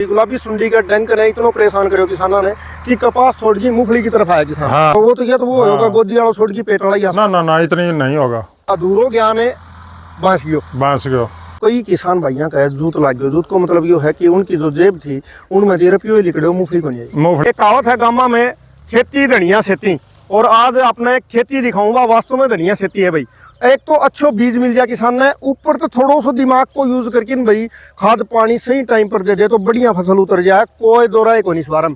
गुलाबी सुंडी का डंक ने इतना परेशान करो किसानों ने कि कपास छोड़ की मूंगफली की तरफ आया किसान। हाँ। तो वो तो क्या तो वो होगा गोदी वाला छोड़ की पेट वाला ना ना ना इतनी नहीं होगा। अधूरो ज्ञान है बांस गयो बांस गयो। कई किसान भाइयों का जूत लाग गयो। जूत को मतलब ये है कि उनकी जो जेब थी उनमें 13 रुपये लिखड़े मूंगफली को नहीं आई। एक कहावत है गामा में, खेती धनिया सेती। और आज आपने खेती दिखाऊंगा वास्तव में धनिया सेती है भाई। एक तो अच्छो बीज मिल जाए किसान ने, ऊपर तो थोड़ा सा दिमाग को यूज करके न भाई खाद पानी सही टाइम पर दे दे तो बढ़िया फसल उतर जाए। कोई दो राय को नहीं इस बार।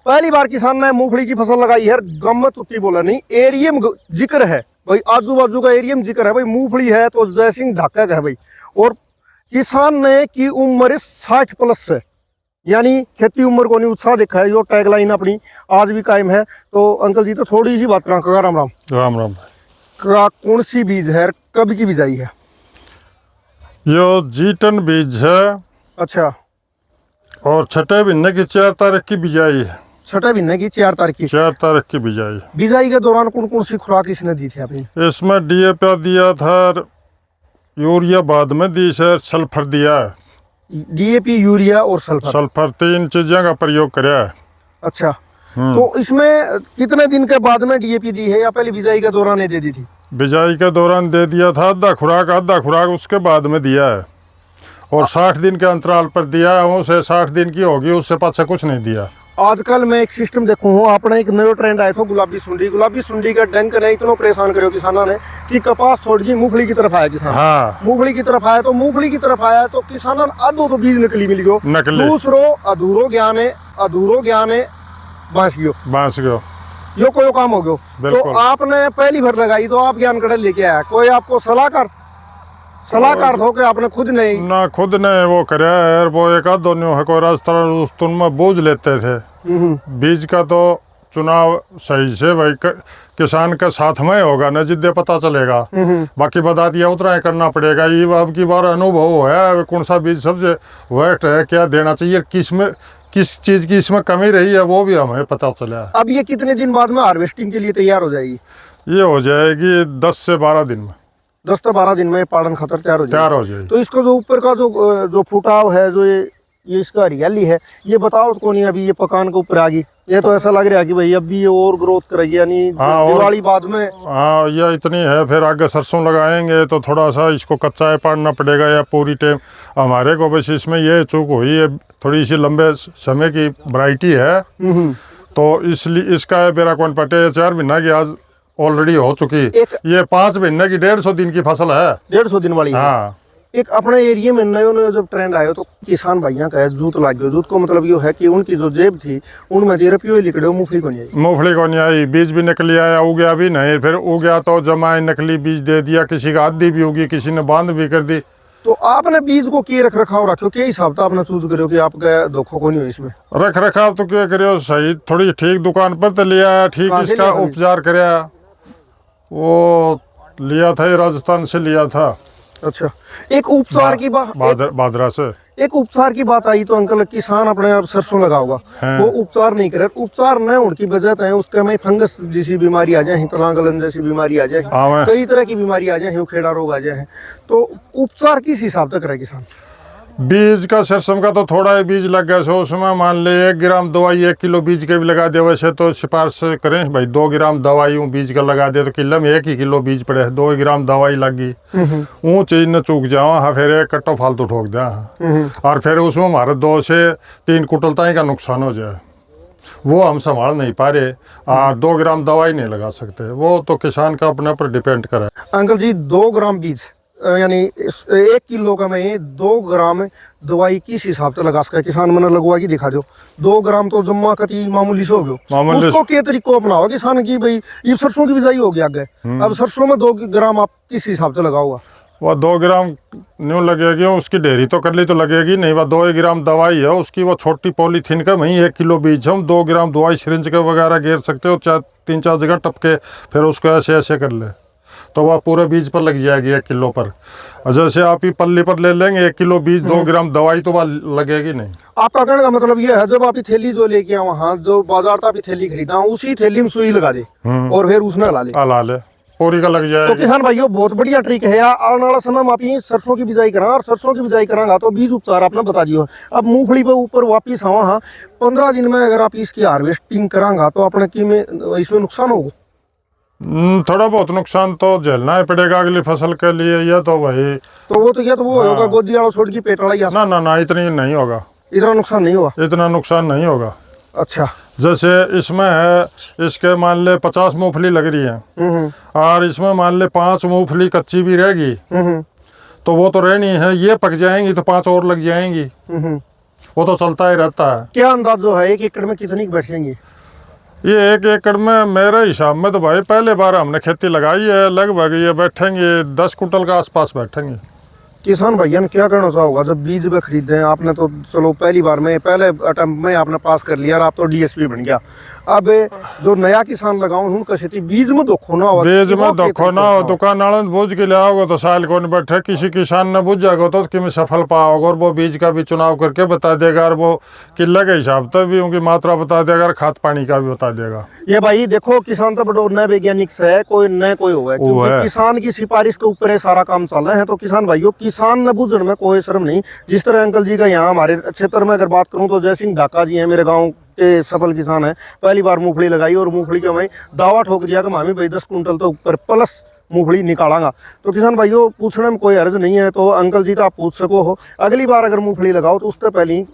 पहली बार किसान ने मूंगफली की फसल लगाई है। गम्मत उतनी बोला नहीं, एरियम जिक्र है भाई, आजू बाजू का एरियम जिक्र है भाई। मूंगफली है तो जयसिंह ढाका का है भाई। और किसान ने की उम्र 60 प्लस है, यानी खेती उम्र को नहीं उत्साह देखा है। जो टैगलाइन अपनी आज भी कायम है। तो अंकल जी तो थोड़ी सी बात करा। राम राम। राम राम। का कौन सी बीज है, कब की बिजाई है? यो जीटन बीज है। अच्छा। और छठे महीने की 4 तारीख की बिजाई है। छठे महीने की 4 तारीख की 4 तारीख की बिजाई। बिजाई के दौरान कौन कौन सी खुराक इसने दी थी आपने? इसमें डीएपी दिया था, यूरिया बाद में दी सर, सल्फर दिया है। डीएपी, यूरिया और सल्फर। सल्फर 3 चीजों का प्रयोग कराया है। अच्छा। तो इसमें कितने दिन के बाद में डीएपी दी है या पहले बिजाई के दौरान ही दे दी थी? बिजाई के दौरान दे दिया था आधा खुराक उसके बाद में दिया है। और 60 दिन के अंतराल पर दिया है। उसे 60 दिन की होगी, उससे पाछे कुछ नहीं दिया। आजकल मैं एक सिस्टम देखूँ हूँ, आपने एक नया ट्रेंड आया था गुलाबी सुंडी का डंक ने इतना परेशान करो किसानों ने कि कपास छोड़ के मूंगफली की तरफ आया किसान। हाँ। मूंगफली की तरफ आया तो किसानों ने आधो तो बीज नकली मिल गयो। नकली। दूसरो अधूरो ज्ञान है बांस गयो। यो कोई काम हो गयो। तो आपने पहली भर लगाई तो आप ज्ञान कड़े लेके आया, कोई आपको सलाहकार हो के आपने खुद नहीं ना खुद ने वो कराया है। वो एक आध दोनों है कोई रास्ता में बोझ लेते थे। बीज का तो चुनाव सही से भाई किसान के साथ में होगा ना, जिद्दे पता चलेगा। बाकी बता दिया उतना ही करना पड़ेगा। ये अब की बार अनुभव है कौन सा बीज सबसे वेस्ट है, क्या देना चाहिए, किस चीज की इसमें कमी रही है वो भी हमें पता चला। अब ये कितने दिन बाद में हार्वेस्टिंग के लिए तैयार हो जाएगी? ये हो जाएगी 10 से 12 दिन में। 10 से 12 दिन में पाड़न खतर तैयार हो जाएगी। तो इसका जो ऊपर का जो फुटाव है, जो ये इसका हरियाली है, ये बताओ तो नहीं अभी ये पकान के ऊपर आ गई। ये तो ऐसा लग रहा है कि भाई अभी ये और ग्रोथ करेगी, यानी दिवाली बाद में। हाँ ये इतनी है, फिर आगे सरसों लगाएंगे तो थोड़ा सा इसको कच्चा है पाड़ना पड़ेगा या पूरी टाइम। हमारे को बस इसमें ये चूक हुई है, थोड़ी सी लंबे समय की वैरायटी है तो इसलिए इसका बेरा कौन पटे 4 महीना की आज ऑलरेडी हो चुकी। ये 5 महीने की 150 दिन की फसल है। 150 दिन वाली। हाँ। एक अपने एरिया में नयो जब ट्रेंड आयो तो किसान भाइयों का जूत लाग गयो। जूत को मतलब ये है कि उनकी जो जेब थी उनमें 13 रुपये लिखड़े मूंगफली को नहीं आई। मूंगफली को नहीं आई, बीज भी नकली आया, उगया भी नहीं। फिर उगया तो जमाए नकली बीज दे दिया, किसी का आधी भी उगी, किसी ने बांध भी कर दी। तो आपने बीज को क्या रख रखाव रखो, क्या हिसाब था आपने चूज करो कि आपका धोखा को नहीं हो इसमें? रख रखाव तो क्या करो, सही थोड़ी ठीक दुकान पर तो लिया, ठीक इसका उपचार कराया। वो लिया था राजस्थान से लिया था। अच्छा। एक उपचार की बात बादरा से एक उपचार की बात आई तो अंकल किसान अपने आप सरसों लगाओगा, वो उपचार नहीं करे। उपचार न होने की वजह है उसके में फंगस जैसी बीमारी आ जाए, तलांगलन जैसी बीमारी आ जाए, कई तरह की बीमारी आ जाए, खेड़ा रोग आ जाए। तो उपचार किस हिसाब से करे किसान? बीज का सरसों का तो थोड़ा ही बीज लग गया सो उसमें मान ले 1 ग्राम दवाई 1 किलो बीज के भी लगा दे। वैसे तो सिफारिश करें भाई 2 ग्राम दवाई बीज का लगा दे तो किलो में 1 ही किलो बीज पड़े, 2 ग्राम दवाई लगी वो चीज न चूक जाओ। हाँ फिर एक कट्टो फालतू ठोक दे और फिर उसमें हमारे 2 से 3 कुंटल का नुकसान हो जाए, वो हम संभाल नहीं पा रहे। 2 ग्राम दवाई नहीं लगा सकते, वो तो किसान का अपने पर डिपेंड करे। अंकल जी 2 ग्राम बीज यानी 1 किलो का में 2 ग्राम दवाई किस हिसाब से लगा सकता है किसान? मैंने लगवा के दिखा दो। 2 ग्राम तो जम्मा कती मामूली से हो गयो। उसको के तरीको अपनाओ किसान की भाई ये सरसों की बिजाई हो गया आगे, अब सरसों में 2 ग्राम आप किस हिसाब से लगाओगा? वो 2 ग्राम न्यू लगेगी, उसकी ढेरी तो कर ली तो लगेगी नहीं। वह 2 ग्राम दवाई है उसकी, वो छोटी पॉलीथीन का वही 1 किलो बीज है। हम 2 ग्राम दवाई सिरिंज के वगैरह घेर सकते हो, 3-4 जगह टपके फिर उसको ऐसे ऐसे कर ले तो वह पूरे बीज पर लग जाएगी 1 किलो पर। जैसे आप ही पल्ली पर ले लेंगे 1 किलो बीज 2 ग्राम दवाई तो वह लगेगी नहीं। आपका कहने का मतलब ये है जब आप थैली जो लेके आओ वहाँ जो बाजार था थैली खरीदा उसी थैली में सुई लगा दे और फिर उसने ला ले। पूरी का लग तो जाएगी। किसान भाइयों बहुत बढ़िया ट्रिक है। आने वाला समय में आप ये सरसों की बिजाई करा और सरसों की बिजाई करांगा तो बीज उपचार आपने बता दियो। अब मूंगफली पे ऊपर वापिस आवा, हाँ 15 दिन में अगर आप इसकी हार्वेस्टिंग करांगा तो अपने की में इसमें नुकसान होगा। थोड़ा बहुत नुकसान तो झेलना ही पड़ेगा अगली फसल के लिए, ये तो भाई। तो वो तो क्या तो वो हाँ। होगा गोदी वाला छोड़ की पेट वाला या ना ना ना, इतनी नहीं होगा, इतना नुकसान नहीं होगा। इतना नुकसान नहीं होगा। अच्छा। जैसे इसमें है, इसके मान ले 50 मूंगफली लग रही है और इसमें मान ले 5 मूंगफली कच्ची भी रहेगी, तो वो तो रहनी है, ये पक जाएंगी तो 5 और लग जाएंगी, वो तो चलता ही रहता है। क्या अंदाज जो है 1 एकड़ में कितनी बैठेंगे? ये 1 एकड़ में मेरे हिसाब में तो भाई पहले बार हमने खेती लगाई है, लगभग ये बैठेंगे 10 कुंटल के आसपास बैठेंगे। किसान भैया ने क्या करना होगा जब बीज में खरीद रहे हैं आपने, तो चलो पहली बार में पहले अटेम्प्ट में आपने पास कर लिया और आप तो डीएसपी बन गया। अब जो नया किसान लगाओ उनका खेती बीज में धोखो ना हो, बीज में धोखो ना हो, दुकान वाले बूझ के ले आओगे तो साल को नहीं बैठे, किसी किसान ने बूझ जाएगा तो कि में सफल पाओगे, और वो बीज का भी चुनाव करके बता देगा, और वो किले के हिसाब से भी उनकी मात्रा बता देगा और खाद पानी का भी बता देगा। ये भाई देखो किसान तो बड़ो नए वैज्ञानिक से है, कोई न कोई हुआ है, क्योंकि किसान की सिफारिश के ऊपर है सारा काम चल रहा है। तो किसान भाइयों किसान न बूझने में कोई शर्म नहीं। जिस तरह अंकल जी का यहाँ हमारे क्षेत्र में अगर बात करूँ तो जय सिंह ढाका जी है, मेरे गाँव के सफल किसान है, पहली बार मूंगफली लगाई और मूंगफली के हमें दावा ठोक दिया कि मामी भाई 10 कुंटल तो ऊपर प्लस मूंगफली निकालांगा। तो किसान भाइयों पूछने में कोई अर्ज नहीं है, तो अंकल जी तो आप पूछ सको हो। अगली बार अगर मूंगफली लगाओ तो उससे पहले ही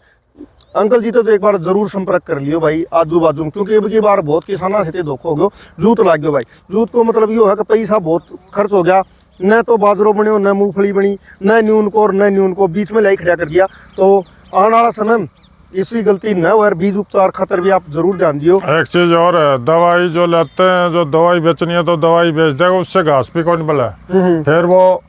अंकल जी तो एक बार जरूर संपर्क कर लियो भाई आजू बाजू में, क्योंकि अब की बार बहुत किसाना से धोखो हो गयो, जूत लाग गयो भाई। जूत को मतलब यो है कि पैसा बहुत खर्च हो गया, न तो बाजरो बने न मूंगफली बनी, न न्यून को और न न्यून को बीच में लाई खड़ा कर दिया। तो आने वाला समय में इसी गलती न हो, और बीज उपचार खातर भी आप जरूर ध्यान दियो। एक चीज और है, दवाई जो लेते हैं, जो दवाई बेचनी है तो दवाई बेच देगा, उससे घास भी कौन मिला, फिर वो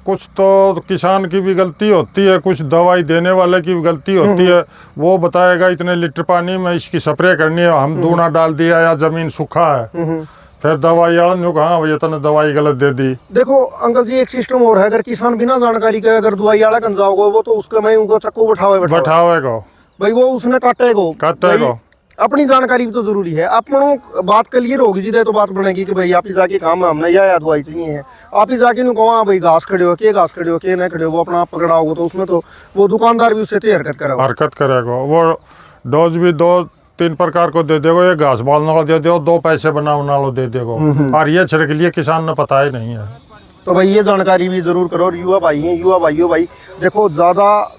कुछ तो किसान की भी गलती होती है, कुछ दवाई देने वाले की भी गलती होती है। वो बताएगा इतने लीटर पानी में इसकी स्प्रे करनी है, हम दूना डाल दिया या जमीन सूखा है, फिर दवाई वाला कहा भैया तने दवाई गलत दे दी। देखो अंकल जी एक सिस्टम और है, अगर किसान बिना जानकारी के अगर दवाई वाला कन जाओगे वो तो उसका मैं उनको चक्कू बैठावेगा भाई, वो उसने काटेगा। अपनी जानकारी भी तो जरूरी है। अपनों बात क्लियर होगी जी तो बात बनेगी कि भाई आप ही जाके काम है, हमने या दवाई चाहिए है, आप ही जाके नहीं कहो भाई घास खड़े हो के घास खड़े हो के नहीं खड़े हो, वो अपना आप पकड़ाओगे तो उसमें तो वो दुकानदार भी उससे हरकत करेगा। वो डोज भी 2-3 प्रकार को दे देगा, ये घास बालने वाला दे दो, 2 पैसे बनाने वाला दे देगा, और ये छिड़क लिए किसान ने पता ही नहीं है। तो भाई ये जानकारी भी जरूर करो। और युवा भाई हैं, युवा भाइयों भाई देखो ज्यादा